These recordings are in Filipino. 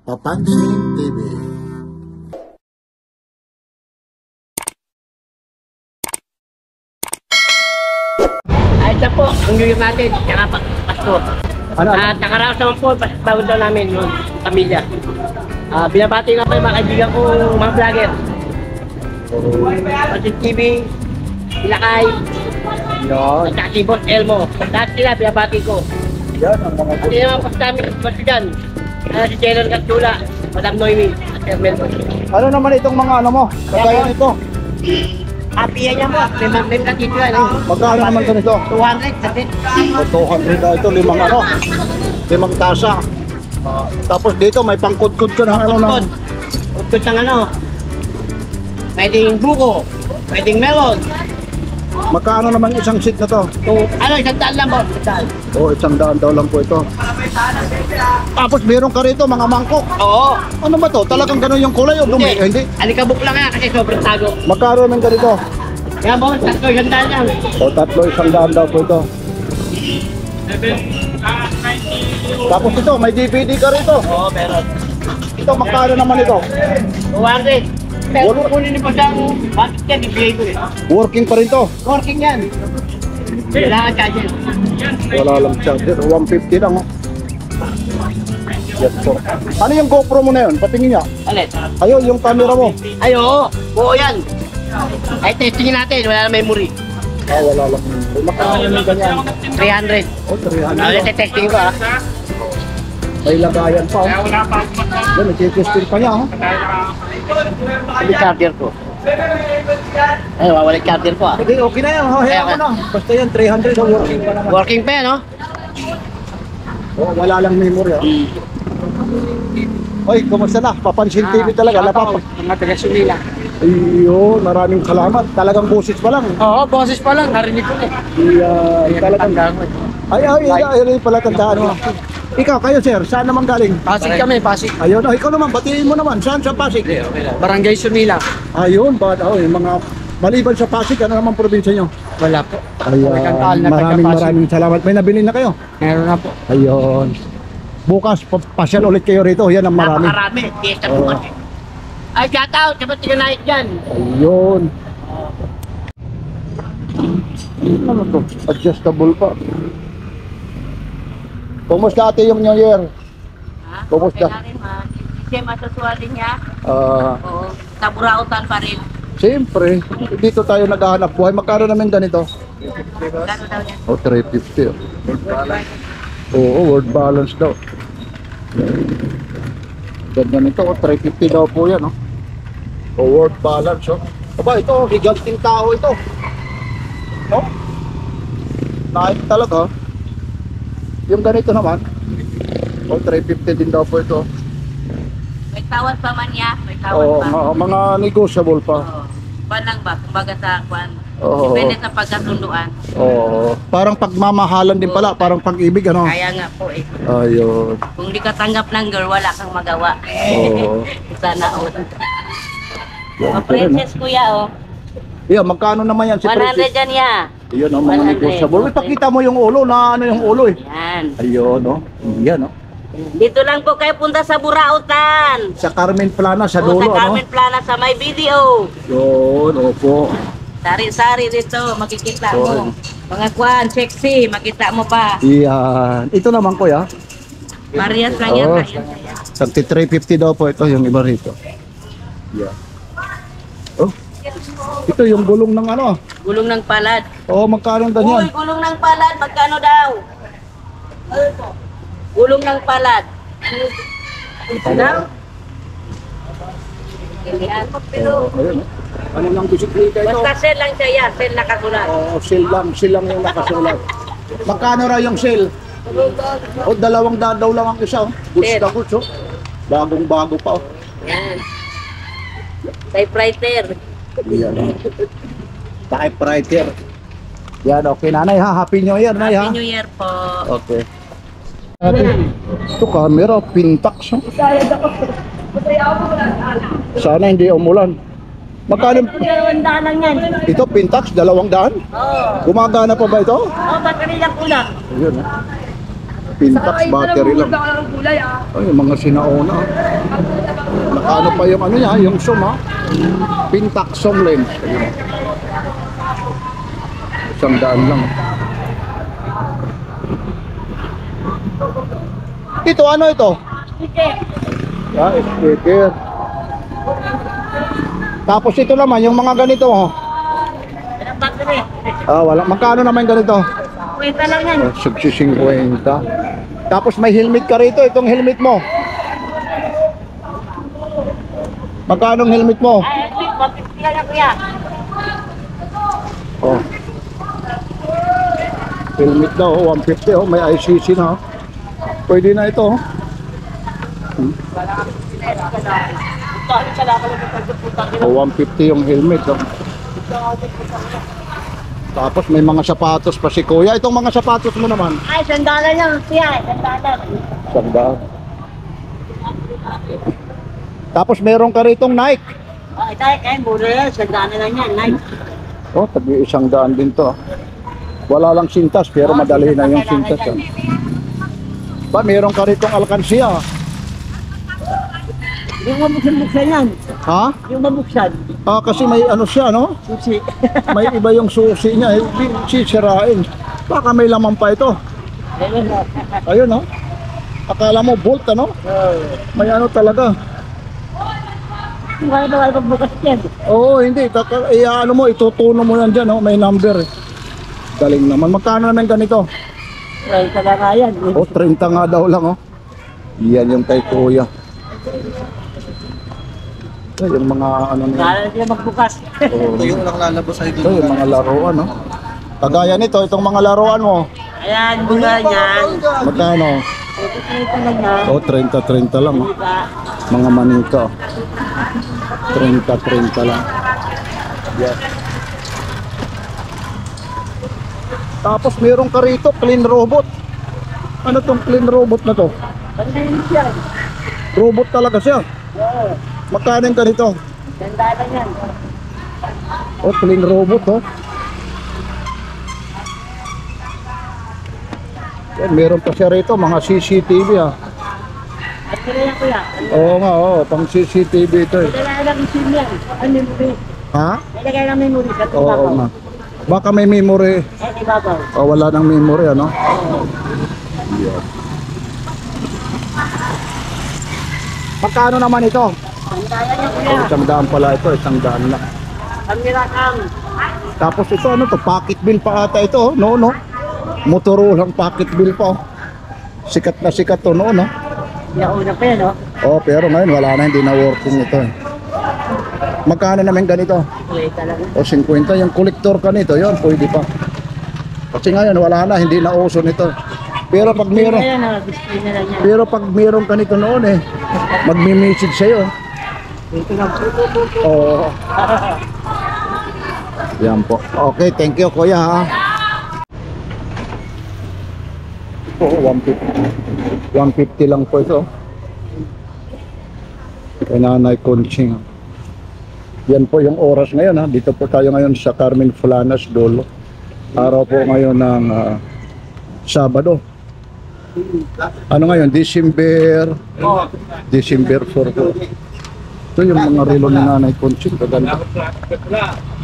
Papansin TV. Ay, ito po, ang New Year natin, tsaka Pasko. At nakaraos naman po, bago daw namin yung pamilya. Binabati nga pa yung mga kaibigan ko, mga vlogger. Papansin TV, Ilakay, at saka si Boss Elmo. Lahat sila, binabati ko. Yan ang mga At yun naman po sa amin, basta dyan. Si Taylor Castula, Madam Noemi, at Sir Melvin. ano naman itong mga ano mo? Kagaya nito. Happy yan po, may platito yan. Magkano naman ito nito? 200, that's it. 200 na ito, limang tasa. Tapos dito may pangkudkod ka na ano na. Ukod ng ano, pwedeng buko, pwedeng melon. Magkano naman isang seat na to? Ano, isang daan lang po, isang daan. Oo, 100 daw lang po ito. Tapos meron ka rito mga mangkok. Oo. Ano ba to? Talagang ganun yung kulay o dumi? Hindi. Alikabok lang nga kasi sobrang tago. Magkano naman ganito? Kaya po, tatlo, isang daan lang. O tatlo, 100 daw po ito. Tapos ito, may DVD ka rito. Oo, meron. Ito, magkano naman ito? 200. Pero kung kunin niyo po siyang bakit yan, ibigay ko eh. Working pa rin to. Working yan. Kailangan charger. Wala lang charger, 150 lang. Oh. Yes po. Ano yung GoPro mo na yun? Patingin niya. Alit. Ayun, yung camera mo. Ay, oo. Oo yan. Ay, testingin natin. Wala na memory. Wala lang. Magkano yung ganyan? 300. Oh, 300. Ano, testing ko ah. May lagayan pa. Oh. Yan, nagtitesting pa niya. Oh. Hindi charger ko. Ay, wawala yung charger ko ah. Hindi, okay na yan. Hayaan mo na. Basta yan, 300. Oh, working pa naman. Working pa yan, no? Oh, wala lang memory. Oh. Oy, kumusta na? Papansin TV talaga. Mga taga-Sunila. Ayun, maraming salamat. Talagang boses pa lang. Oo, boses pa lang. Narinig ko eh. Talagang ay, pala tandaan mo. Ikaw, kayo sir, saan naman galing? Pasig kami, Pasig. Ayun, ikaw naman, batiin mo naman. Saan sa Pasig? Barangay Sunila. Ayun, yung mga maliban sa Pasig, ano naman probinsya nyo? Wala po. Ayan, maraming salamat. May nabili na kayo? Meron na po. Ayun. Bukas, pasyal ulit kayo rito. Yan ang marami. Napakarami. Fiesta po kasi. Ay, shout out. Dapat tingnan natin dyan. Ayun. Ano to? Adjustable pa. Kumusta ate yung New Year? Ha? Kumusta? Okay na rin, ma. Kasi masusuwalin niya. Ah, Oo. Taburautan pa rin. siyempre, dito tayo naghahanap buhay. Magkano namin ganito? Gano'n daw yan? O, 350. Oo, word balance daw. Ganda nito, 350 daw po yan. O, word balance. Aba, ito, higanting tao ito. No? Naik talaga. Yung ganito naman, o, 350 din daw po ito. May tawad pa man niya. May tawad Oo, pa. mga negotiable pa. Oo. Kwan lang ba? Kumbaga sa kwan. Oo. Depende sa pagkasunduan. Oo, parang pagmamahalan din pala, parang pag-ibig, ano? Kaya nga po eh. Ayun. Kung di ka tanggap ng girl, wala kang magawa. Oo. Sana all. Yan, O, princess kuya, oh. yeah, magkano naman yan si 100 Princess? dyan ya. Ayun, mga 100. negotiable. Uy, pakita mo yung ulo, na ano yung ulo eh. Yan. Ayun, yan, Dito lang po kayo punta sa Burautan. Sa Carmen Plana, sa O, dulo, sa Carmen Plana sa may video. Yun, opo. Sari-sari dito, makikita Sorry. mo. Mga kwan, sexy, makita mo pa. Yan. Ito naman, kuya. Marias lang yan. Oh. Marias lang yan. Tagti 350 daw po ito, yung iba rito. Yan. Oh. Ito yung gulong ng ano. Gulong ng palad. Oh, magkano Uy, ganyan? gulong ng palad, magkano daw? Gulong ng palad. Ito daw? Yan. Oh, ayun. Ano lang bisikleta ito? Basta sell lang siya yan, sell nakasulat. Oh, seal lang yung nakasulat. Magkano raw yung seal? O, 200 daw lang ang isa. Goods na goods, oh. Bagong-bago pa, oh. Yan. Typewriter. Yan, oh. Typewriter. Yan, okay, nanay ha. Happy New Year, nay ha. Happy New Year po. Okay. Ito, camera, Pintax, oh. Sana hindi umulan. Magkano? Dalawang lang yan. Ito, Pintax, 200? Oo. Gumagana pa ba ito? Oh, ba't kanilang kulang? Ayun, oh. Pintax battery lang. Ay, yung mga sinauna. Nakaano pa yung ano niya, yung zoom ha. Pintax zoom lens. Ayun. 100 lang. Ito, ano ito? Ah, speaker. Tapos ito naman, yung mga ganito oh. Ah, wala. Magkano naman ganito? Kwenta lang yan. Oh, 50. Tapos may helmet ka rito, itong helmet mo. Magkano ang helmet mo? Ay, 150 ka lang kuya. Oh. Helmet daw, 150 oh, may ICC na oh. Pwede na ito oh. Oh, 150 yung helmet oh. Tapos may mga sapatos pa si Kuya. Itong mga sapatos mo naman. Ay, sandalan lang kuya. Sandalan. Sandaan. Tapos meron ka ritong Nike. Oh, ito ay mura yan. Sandalan lang yan. Nice. Oh, tagi 100 din to. Wala lang sintas pero madali na yung sintas. Oh. Ba, meron ka ritong alkansiya. Yung mabuksan yan. Ha? Yung mabuksan. Ah, kasi may ano siya, no? Susi. May iba yung susi niya. Hindi sisirain. Baka may laman pa ito. Ayun, no? Akala mo bolt, ano? May ano talaga. Wala na wala pagbukas yan. Oo, hindi. Ano mo, itutuno mo yan dyan, no? May number. Galing naman. Magkano naman ganito? Ay, talaga yan. Oh, 30 nga daw lang, oh. Yan yung kay Kuya. Ay, yung mga ano na Wala na sila magbukas. oh, Yung lang lalabas ay ito, yung mga laruan, no? Kagaya nito, itong mga laruan mo. Ayan, bunga yan. Magkano? Ito lang yan. Oh, 30 lang, oh. Diba? Mga manika. 30 lang. Yes. Tapos meron ka rito, clean robot. Ano tong clean robot na to? Pandilis yan. Robot talaga siya. Oo. Magkano ka nito? Sandalan yan. Oh, clean robot, oh. Yan, meron pa siya rito, mga CCTV, ah. At sila yan kuya. Oo nga, oo, pang CCTV ito, eh. Kailangan lang isin yan. Ano memory? Ha? Kailangan lang memory. Sa Oo tubabaw. nga. Baka may memory. Eh, ibabaw. Oh, wala nang memory, ano? Magkano naman ito? Sandalan yan kuya. Oh, 100 pala ito, 100 lang. Pamirakam. Tapos ito, ano to? Pocket bill pa ata ito, oh. No, no? Motorola pocket bill pa, oh. Sikat na sikat to, no, no? Yauna pa yan, no? Oh, pero ngayon wala na, hindi na working ito, eh. Magkano naman ganito? Kulay talaga. O 50, yung collector ka nito, yun, pwede pa. Kasi ngayon wala na, hindi na uso nito. Pero pag meron, Ayan, no? Display na lang yan. pero pag meron ka nito noon, eh, magme-message sa'yo. Ito lang. Oo. Yan po. Okay, thank you kuya ha. Oo, 150. 150 lang po ito. Kay Nanay Conching. Yan po yung oras ngayon ha. Dito po tayo ngayon sa Carmen Flanas Dolo. Araw po ngayon ng Sabado. Ano ngayon? December 4 po. Ito yung mga relo ni Nanay Conching. Kaganda.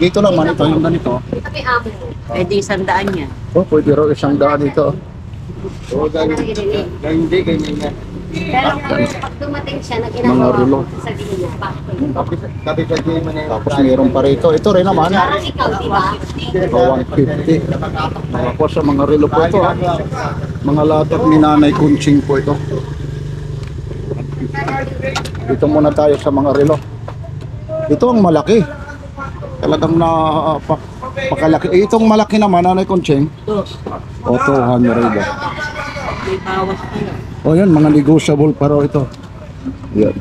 Dito naman ito yung ganito. Pwede sandaan yan. Oh, pwede raw 100 ito. Hindi, ganyan yan. Pero pag dumating siya, Mga nag-inagawa relo. ko sa niya. Kapit sa game man Tapos meron pa rito. Ito rin naman. Parang ikaw, di ba? 150. Tapos sa mga relo po ito. Ha? Mga latak ni Nanay Conching po ito. Dito muna tayo sa mga relo. Ito ang malaki. Talagang pakalaki. Itong malaki naman, Nanay Conching. Ito. O, 200 relo. May bawas pa yan. O yan, mga negotiable pa raw ito. Yan.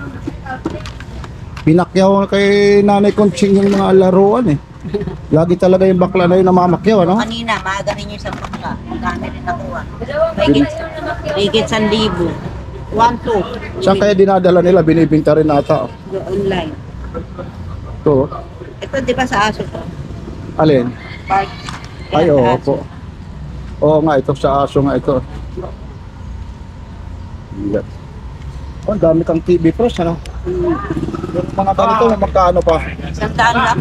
Pinakyaw kay Nanay Conching yung mga laruan eh. Lagi talaga yung bakla na yun namamakyaw, ano? Kanina, maaga rin yung isang pangka. Ang dami rin nakuha. Higit 1,000. 1,2. Saan kaya dinadala nila? Binibinta rin ata. Online. Ito. Ito, di ba sa aso to? Alin? Park. Ay, oo po. Oo nga, ito sa aso nga ito. Yan. Oh, ang dami kang TV Plus, ano? Yung mga ganito, magkano pa? Sandaan lang.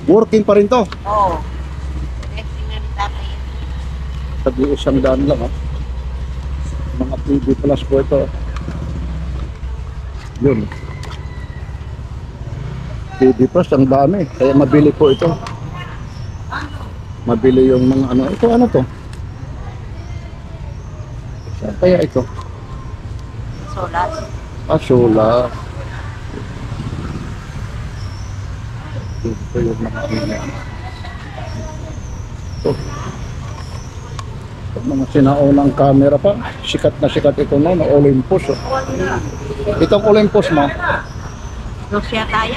Working pa rin to. Oo. Testing na ni tatay. Tag-100 lang, ha? Mga TV Plus po ito. Yun. TV Plus, ang dami. Kaya mabili po ito. Mabili yung mga ano. Ito ano to? Saan kaya ito? Solar. Ah, solar. Ito yung mga ito. Mga sinaunang camera pa. Sikat na sikat ito na Olympus. Oh. Itong Olympus mo. Russia tayo.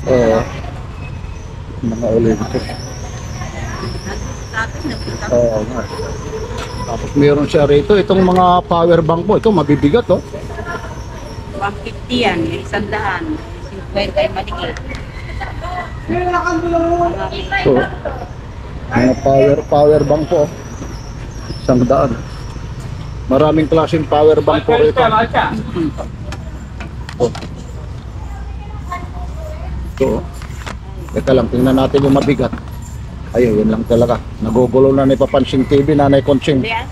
Oo. Mga Olympus. Oo nga. Tapos meron siya rito. Itong mga power bank po. Ito mabibigat oh. 150 yan, yung 100. 50 ay maliit. So, mga power bank po. 100. Maraming klaseng power bank po rito. Oh. So, teka lang, tingnan natin yung mabigat. Ayun, yun lang talaga. Nagugulo na ni Papansing TV, Nanay Conching. Yan.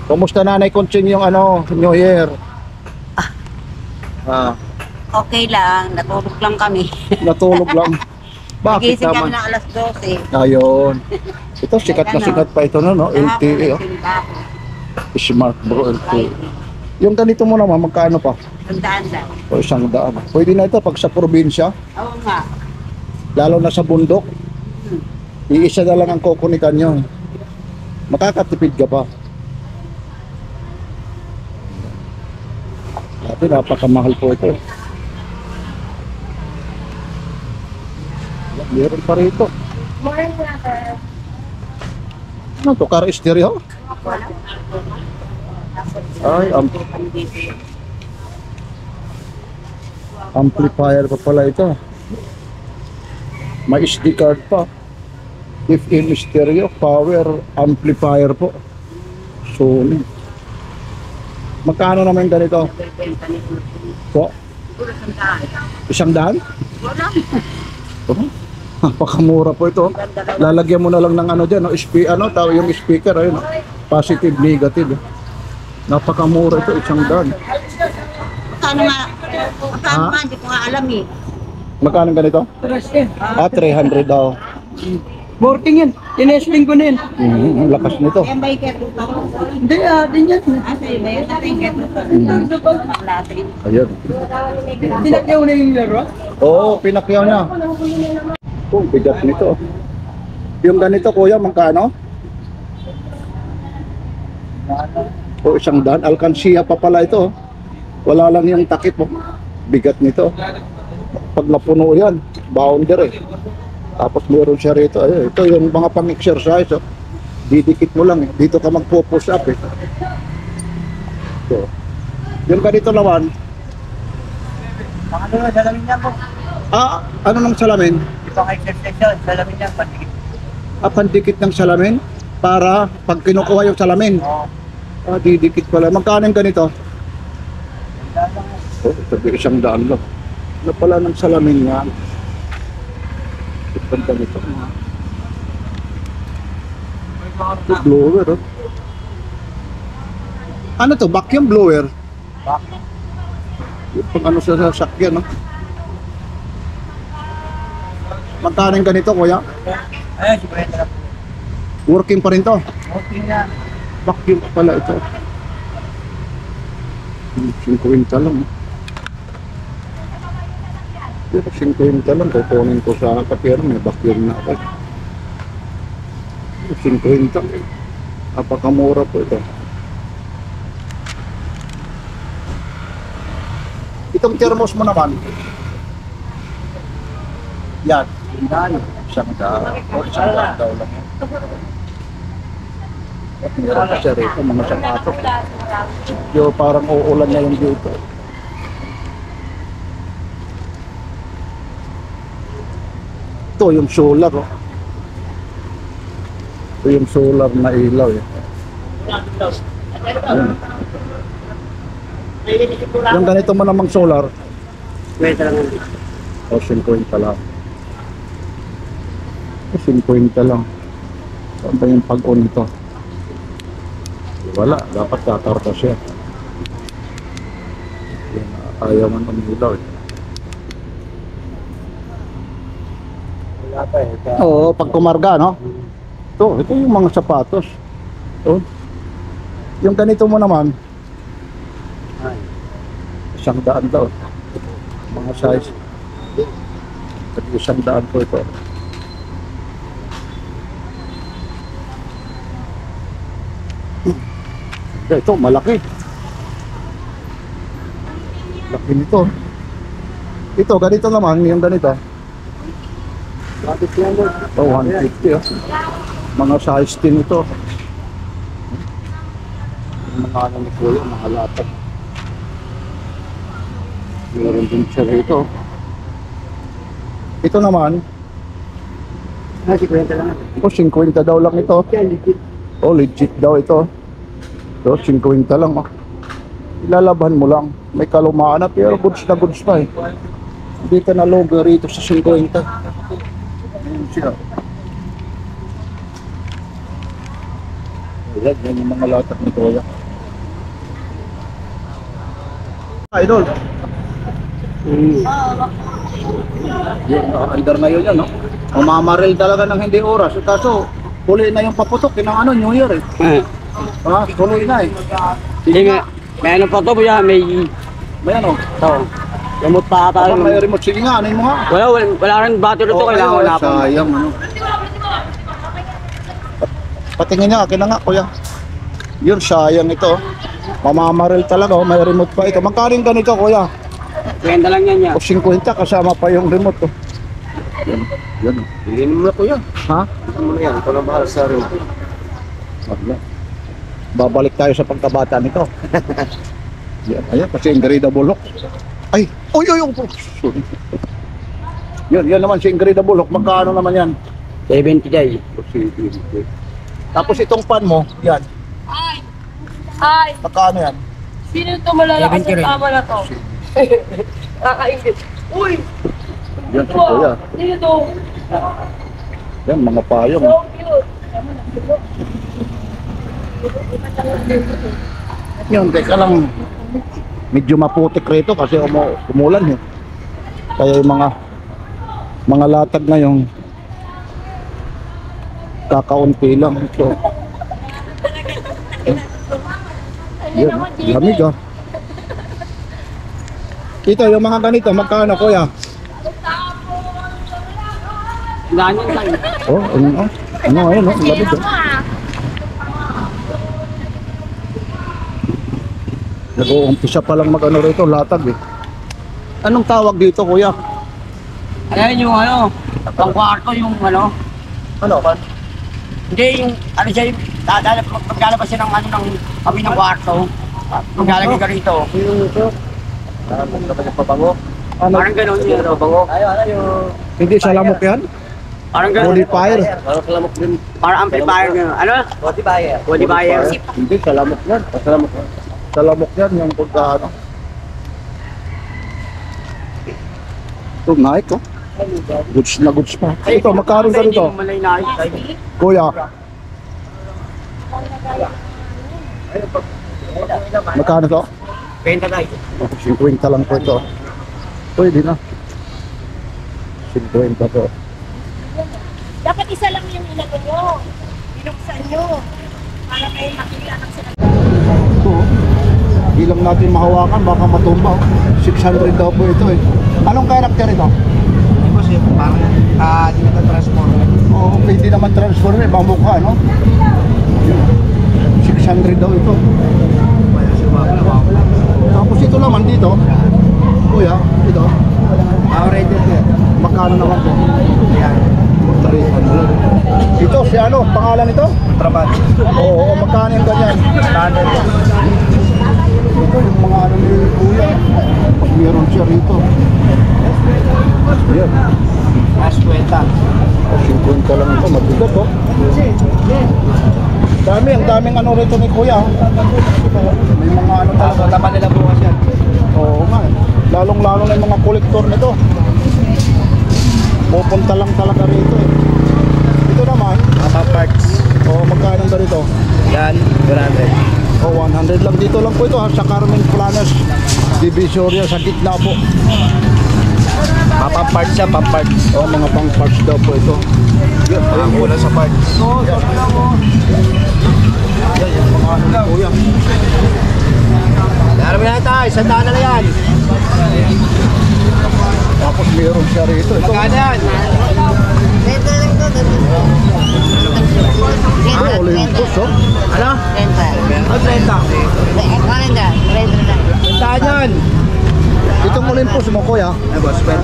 Kumusta Nanay Conching yung ano, New Year? Okay lang, natulog lang kami. Natulog lang. Bakit Nagising kami naman? ng alas 12. Ayun. Ito, sikat na sikat pa ito na, no? LTE, oh. Smart Bro LTE. Yung ganito mo naman, magkano pa? Sandaan lang. O 100. Pwede na ito pag sa probinsya, Oo nga. lalo na sa bundok. Iisa na lang ang kukunitan nyo. Makakatipid ka pa. Dati napakamahal po ito. Meron pa rito. Ano to? Car stereo? Ay, amplifier pa pala ito. May SD card pa. FM stereo, power amplifier po. Sony. Magkano naman ganito? Po? 100? Oh, napakamura po ito. Lalagyan mo na lang ng ano dyan, no? Yung speaker, ayun, no? Positive, negative. Napakamura ito, 100. Magkano nga? Magkano nga? Hindi ko nga alam eh. Magkano ganito? 300 daw. Working yan. Tinesting ko na yan. Ang lakas nito. Yan ba yung ketuto? Hindi, din yan. Sa'yo ba yun? Ito yung ketuto. Maklasin. Ayun. Tinakyaw na yung laro. Oo, pinakyaw na. Oh, bigat nito. Yung ganito, kuya, magkano? O 100. Alkansiya pa pala ito. Wala lang yung takip. Oh. Bigat nito. Pag napuno yan, boundary. Tapos meron siya rito. Ayun, ito yung mga pang-exercise. Oh. Didikit mo lang. Dito ka magpo-push up. Eh. So, yung ganito naman. Ano nga, salamin niya po. Ano ng salamin? Ibang exercise yun. Salamin niya, patigit. Pandikit ng salamin para pag kinukuha yung salamin. Didikit pala. Magkano yung ganito? Oh, sabi 100 lang. Ano pala ng salamin nga? Ganda nito. Ito blower. Oh. Ano to? Vacuum blower? Yung pang ano sa sasakyan. No? Magkano yung ganito, kuya? Ayun, si Brenda. Working pa rin to. Working na. Vacuum pala ito. 50 lang. Pero 50 lang. Kukunin ko sa kapero. May vacuum na ako. 50. Napakamura po ito. Itong thermos mo naman. Yan. Isang daw lang. At meron pa siya rito, mga sapatos. Yung parang uulan na yung dito. Ito yung solar. Oh. Ito yung solar na ilaw. Eh. Ayun. Yung ganito mo namang solar, Pwede lang. o 50 lang. O 50 lang. Saan ba yung pag-on nito? Wala, dapat kakarta siya. Yan, ayaw man umilaw eh. Oo, pag kumarga, no? Ito yung mga sapatos. Ito. Yung ganito mo naman, 100 daw. Mga size. Pag 100 po ito. Ito, malaki. Laki nito. Ito, ganito naman, yung ganito. 150 oh. Mga size din ito. Yung mga ano ni Kuya, mga latag. Meron din siya rito. Ito naman, 50 lang. 50 daw lang ito. Oh, legit daw ito. So, 50 lang. Ilalaban mo lang. May kalumaan na, pero goods na goods pa eh. Hindi ka na logo rito sa 50. Ayun siya. Yan yung mga latak ni Kuya. Idol. Yung under ngayon yan, no? Umamaril talaga ng hindi oras. Kaso, huli na yung paputok. Kinang New Year eh. Huli na eh. Hindi nga. May ano pa to kuya, may May ano? ito. Gamot pa ata. May remote. Sige nga, ano mo nga? Wala rin battery to, kailangan ko na po. Sayang, ano. Patingin niya, akin na nga, Kuya. Yun, sayang ito. Mamamaril talaga, oh. May remote pa ito. Magkaring ganito, Kuya? Kwenta lang yan niya. O 50 kasama pa yung remote, oh. Yan, yan. Tingin mo na kuya. Ha? Tingin mo na yan. Ikaw na bahal sa rin. Wala. Babalik tayo sa pagkabata nito. Yan, ayan, kasi Ingrida Bulok. Ay, oy, sorry. Yan naman si Ingrida Bulok. Magkano naman yan? 70 day. Tapos itong pan mo, yan. Ay, Magkano yan? sino ito malalakas ng tama na to? Kakaingit. Uy! Yan si Kuya. Sino ito? Yan, mga payong. So cute. Yun, teka lang. Medyo maputik rito kasi umulan eh. Kaya yung mga latag ngayon kakaunti lang. So, yan, lamig ah. Ito, yung mga ganito, magkano Kuya? Ganyan lang. Oh, ano, ayun, oh, lamig ah. Nag-uumpisa pa lang mag-ano rito, latag eh. Anong tawag dito, Kuya? Ayan yung ano, pang kwarto yung ano. Ano, kan? Hindi yung ano siya yung maglalabas siya ng ano ng kami ng kwarto. Maglalagay ka rito. Pabango. Parang gano'n yun. Pabango. Hindi sa lamok yan? Parang gano'n. Modifier? Parang kalamok din. Parang amplifier gano'n. Ano? Body buyer. Body buyer. Hindi, sa lamok yan. Sa lamok. Sa lamok yan, yung pagkaano. Ito, Nike oh. Goods na goods pa. Ito, magkaroon ka Hindi rito. mo malay na. Kuya. Magkano to? 20 tayo. Oh, 50 lang po ito. Pwede na. 50 to. Dapat isa lang yung ilagay nyo. Binuksan nyo. Para kayo makita ng sila. Ito, hindi lang natin mahawakan, baka matumba. 600 daw po ito eh. Anong karakter ito? Parang di na transformer. Oo, hindi naman transformer, ibang mukha, no? 600 daw ito. Tapos ito naman dito, Kuya, ito. Already here. Magkano naman po? Ayan. Ito, si ano, pangalan nito? Trabat. Oo, magkano yung ganyan? Ito yung mga ano ni Kuya. Meron siya rito. Yan. Mas kwenta. 50 lang ito, mabigat oh. Ang daming ano rito ni Kuya. May mga ano talaga. Tapan nila bukas yan. Oo nga eh. Lalong-lalo na yung mga kolektor nito. Pupunta lang talaga rito eh. Ito naman, Mga parts. magkano ba rito? Yan, 100. 100 lang. Dito lang po ito sa Carmen Planas Divisoria sa gitna po. Mga pang-parts yan, pang-parts. Mga pang parts daw po ito. Yan, ayun po. Mula sa parts. Yan, yung mga ano na Kuya. Laro mo na tayo, 100 na lang yan. Tapos meron siya rito. Ito, Magkano yan? Olympus oh. Ano? 30. Saan yan? Itong Olympus mo Kuya, Ay, boss, 20.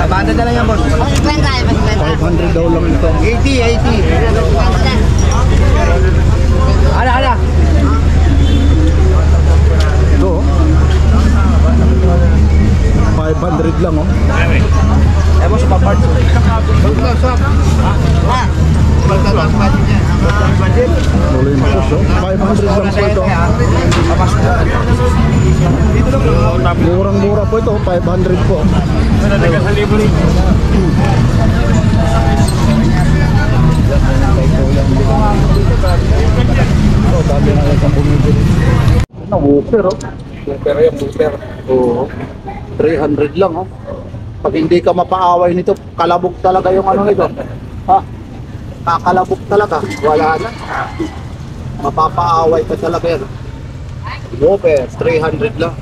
Banda na lang yan, boss. 500 daw lang ito. 80. Ala. Ito oh. 500 lang oh. Eh, boss, pang-parts. Olympus oh. 500 lang po ito. Murang-mura po ito, 500 po. Oh, dami na lang bumibili. Na woofer oh. Super yan, super. Oo. 300 lang oh. Pag hindi ka mapaaway nito, kalabog talaga yung ano nito. Ha? Kakalabog talaga. Wala na. Mapapaaway ka talaga yan. Woofer, 300 lang.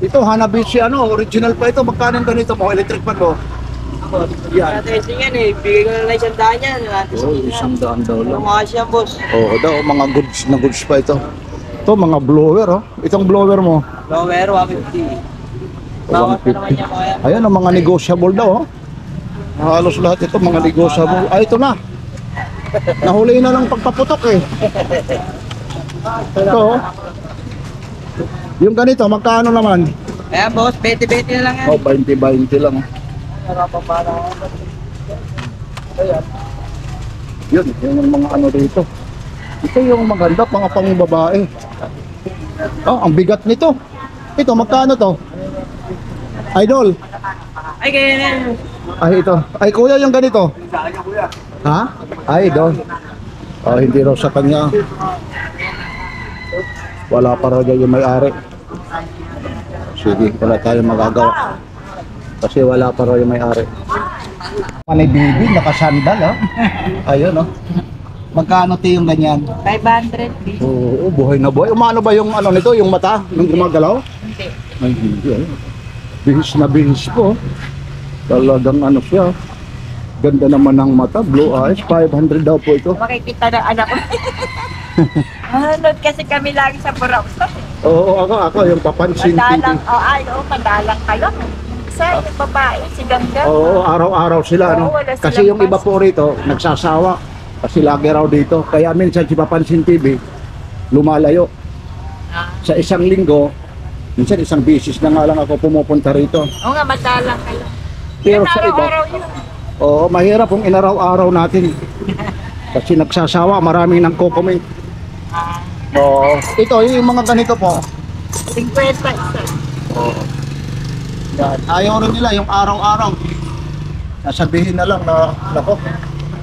Ito, Hanabishi ano, original pa ito. Magkano yung ganito mo? Electric fan mo? Yan. Testing yan eh. Bigay ko na lang 100 yan. Oh, 100 daw lang. Mga siya, boss. Oo daw, mga goods na goods pa ito. Ito, mga blower oh. Itong blower mo. Lower, 150. Bawat na naman niya kaya. Ayan, ang mga negotiable daw oh. Halos lahat ito, mga negotiable. Ay, ito na. Nahuli na lang pagpaputok eh. Ito oh. Yung ganito, magkano naman? Ayan, boss. 20-20 na lang yan. Oh, 20-20 lang oh. Ayan. Yun, yun yung mga ano dito. Ito yung maganda, mga pangbabae. Oh, ang bigat nito. Ito, magkano to? Idol. Ay, kaya yan. Ay, ito. Ay, kuya, yung ganito. Ha? Ay, idol. Oh, hindi raw sa kanya. Wala pa raw dyan yung may-ari. Sige, wala tayong magagawa. Kasi wala pa raw yung may-ari. Panay baby, nakasandal ha. Ayun oh. Magkano tayo yung ganyan? 500. Oo, buhay na buhay. Umano ba yung ano nito, yung mata, yung gumagalaw? Hindi. Ay, hindi. Ayun. Bihis na bihis po. Talagang ano siya. Ganda naman ng mata, blue eyes. 500 daw po ito. Makikita ng anak ko. Nanonood kasi kami lagi sa Burauto. Oo, ako yung papansin Madalang, TV. madalang kayo. Isa, yung babae, si Ganggang. Oo, araw-araw sila, ano? Oo, wala silang Kasi yung iba pas. po rito, nagsasawa. Kasi lagi raw dito. Kaya minsan si Papansin TV, lumalayo. Sa isang linggo, minsan isang bisis na nga lang ako pumupunta rito. Oo nga, madalang kayo. Pero Yan, sa iba, araw-araw yun. oo, mahirap kung inaraw-araw natin. Kasi nagsasawa, maraming nagko-comment. Oo. Ito, yung mga ganito po. 50 isa. Yan. Ayaw rin nila yung araw-araw. Nasabihin na lang na, nako,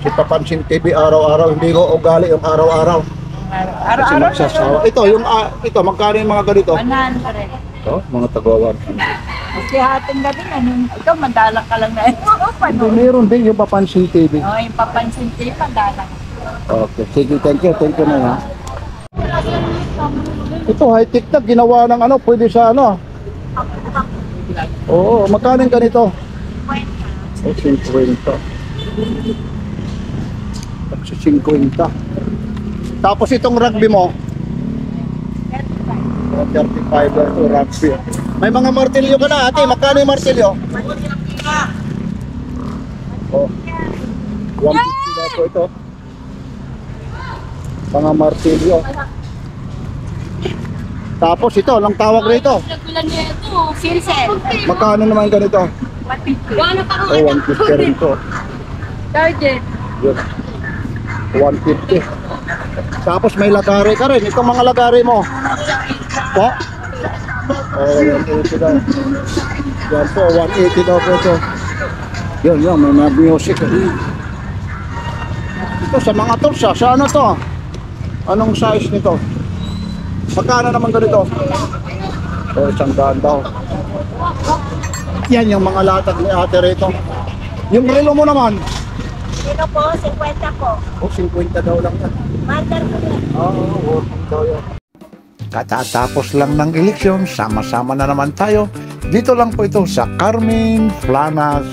si Papansin TV araw-araw, hindi ko ugali yung araw-araw. Kasi Araw-araw nagsasawa. Ito, yung, ito, magkano yung mga ganito? 100. Ito, mga tagawan. Kasi hating gabi na, ikaw madalang ka lang na ito. Hindi, meron din yung Papansin TV. Oo, yung papansin tayo, madalang. Okay, sige, thank you na nga. Ito, high-tech na, ginawa ng ano, pwede sa ano. Oo, magkano yung ganito? Oh, 50. Tapos 50. Tapos itong rugby mo? 35 lang ito, rugby. May mga martilyo ka na, ate. Magkano yung martilyo? Oh, 150 na po ito. Mga martilyo. Tapos ito, lang tawag rito. Nagulan niya ito, Silsel. Magkano naman ganito? 150. Wala pa Oh, 150 rin to. Sergeant. Yun. 150. Tapos may lagari ka rin. Itong mga lagari mo. Po? Oh, 180 daw. Yan po, 180 daw po ito. Yun, may mga music. Ito sa mga tools, sa ano to? Anong size nito? Magkano naman ganito? O, 100 daw. Yan yung mga latag ni ate rito. Yung relo mo naman? Sino po? 50 po. O, 50 daw lang yan. Mandar po yan. Oo, working daw yan. Katatapos lang ng eleksyon, sama-sama na naman tayo. Dito lang po ito sa Carmen Planas,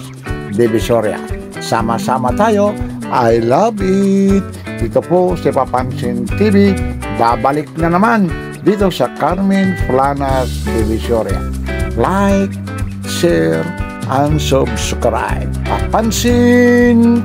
Divisoria. Sama-sama tayo. I love it. Ito po si Papansin TV. Babalik na naman dito sa Carmen Planas, Divisoria. Like, share, and subscribe. Papansin